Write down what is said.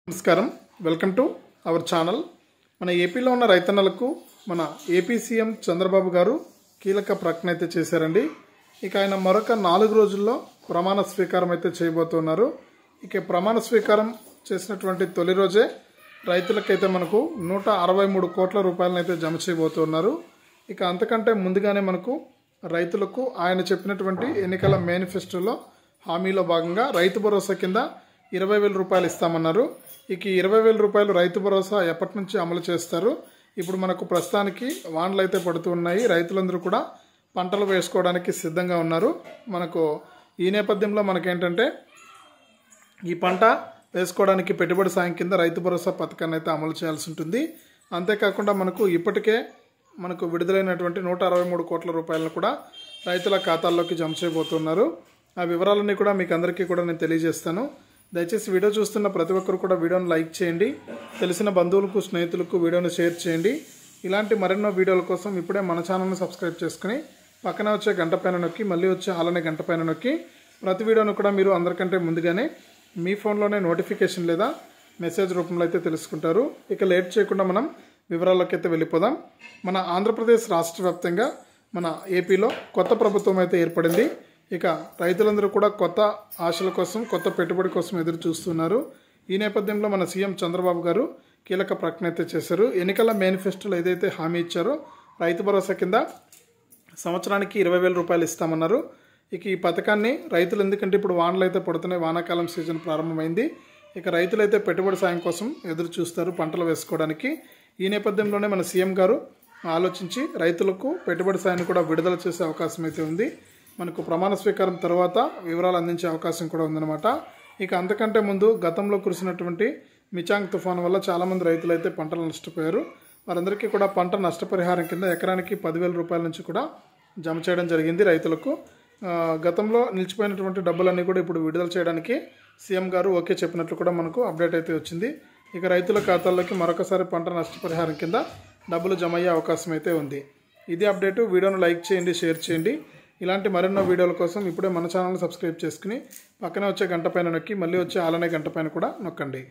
నమస్కారం welcome to our channel మన ఏపీలో ఉన్న రైతన్నలకు మన ఏపీ సీఎం చంద్రబాబు గారు కీలక ప్రకటన అయితే చేశారండి। ఇక ఆయన మరొక 4 రోజుల్లో ప్రమాణ స్వీకారం అయితే చేయబోతున్నారు। ఇక ప్రమాణ స్వీకారం చేసినటువంటి తొలి రోజే రైతులకైతే మనకు 163 కోట్ల రూపాయలను అయితే జమ చేయబోతున్నారు। ఇక అంతకంటే ముందుగానే మనకు రైతులకు ఆయన చెప్పినటువంటి ఎన్నికల మేనిఫెస్టోలో హామీలో భాగంగా రైతు భరోసా కింద 20,000 రూపాయలు ఇస్తామన్నారు। ఇక 20,000 రూపాయలు రైతు భరోసా ఎప్పటి నుంచి అమలు చేస్తారు? ఇప్పుడు మనకు ప్రస్తుతానికి వానలు అయితే పడుతూ ఉన్నాయి। రైతులందరూ కూడా పంటలు వేసుకోవడానికి సిద్ధంగా ఉన్నారు। మనకు ఈ నేపథ్యంలో మనకేంటంటే ఈ పంట వేసుకోవడానికి పెట్టుబడి సాయం కింద రైతు భరోసా పథకాన్ని అయితే అమలు చేయాల్సి ఉంటుంది। అంతేకాకుండా మనకు ఇప్పటికే మనకు విడుదలైనటువంటి 163 కోట్ల రూపాయలను కూడా రైతుల ఖాతాల్లోకి జమ చేయబోతున్నారు। ఆ వివరాలన్నీ కూడా మీకు అందరికీ కూడా నేను తెలియజేస్తాను। దయచేసి వీడియో చూస్తున్న ప్రతి ఒక్కరు కూడా వీడియోని లైక్ చేయండి, తెలిసిన బంధువులకు స్నేహితులకు వీడియోని షేర్ చేయండి। ఇలాంటి మరెన్నో వీడియోల కోసం ఇప్పుడే మన ఛానల్ని సబ్స్క్రైబ్ చేసుకుని పక్కన వచ్చే గంట పైన నొక్కి మళ్ళీ వచ్చే ఆలనే గంట పైన నొక్కి ప్రతి వీడియోను కూడా మీరు అందరికంటే ముందుగానే మీ ఫోన్లోనే నోటిఫికేషన్ లేదా మెసేజ్ రూపంలో అయితే తెలుసుకుంటారు। ఇక లేట్ చేయకుండా మనం వివరాల్లోకి అయితే వెళ్ళిపోదాం। మన ఆంధ్రప్రదేశ్ రాష్ట్ర వ్యాప్తంగా మన ఏపీలో కొత్త ప్రభుత్వం అయితే ఏర్పడింది। ఇక రైతులందరూ కూడా కొత్త ఆశల కోసం కొత్త పెట్టుబడి కోసం ఎదురు చూస్తున్నారు। ఈ నేపథ్యంలో మన సీఎం చంద్రబాబు గారు కీలక ప్రకటన అయితే చేశారు। ఎన్నికల మేనిఫెస్టోలో ఏదైతే హామీ ఇచ్చారో రైతు భరోసా కింద సంవత్సరానికి 20,000 రూపాయలు ఇస్తామన్నారు। ఇక ఈ పథకాన్ని రైతులు ఎందుకంటే ఇప్పుడు వానలు అయితే పడుతున్నాయి, వానాకాలం సీజన్ ప్రారంభమైంది। ఇక రైతులైతే పెట్టుబడి సాయం కోసం ఎదురు చూస్తారు పంటలు వేసుకోవడానికి। ఈ నేపథ్యంలోనే మన సీఎం గారు ఆలోచించి రైతులకు పెట్టుబడి సాయాన్ని కూడా విడుదల చేసే అవకాశం అయితే ఉంది। మనకు ప్రమాణ స్వీకారం తర్వాత వివరాలు అందించే అవకాశం కూడా ఉందన్నమాట। ఇక అంతకంటే ముందు గతంలో కురిసినటువంటి మిచాంగ్ తుఫాను వల్ల చాలామంది రైతులు అయితే పంటలు నష్టపోయారు। వారందరికీ కూడా పంట నష్టపరిహారం కింద ఎకరానికి 10,000 రూపాయల నుంచి కూడా జమ చేయడం జరిగింది రైతులకు। గతంలో నిలిచిపోయినటువంటి డబ్బులన్నీ కూడా ఇప్పుడు విడుదల చేయడానికి సీఎం గారు ఓకే చెప్పినట్లు కూడా మనకు అప్డేట్ అయితే వచ్చింది। ఇక రైతుల ఖాతాల్లోకి మరొకసారి పంట నష్టపరిహారం కింద డబ్బులు జమ అయ్యే అవకాశం అయితే ఉంది। ఇది అప్డేటు। వీడియోను లైక్ చేయండి, షేర్ చేయండి। ఇలాంటి మరెన్నో వీడియోల కోసం ఇప్పుడే మన ఛానల్ని సబ్స్క్రైబ్ చేసుకుని పక్కనే వచ్చే గంట పైన నొక్కి మళ్ళీ వచ్చే ఆలనే గంట పైన కూడా నొక్కండి।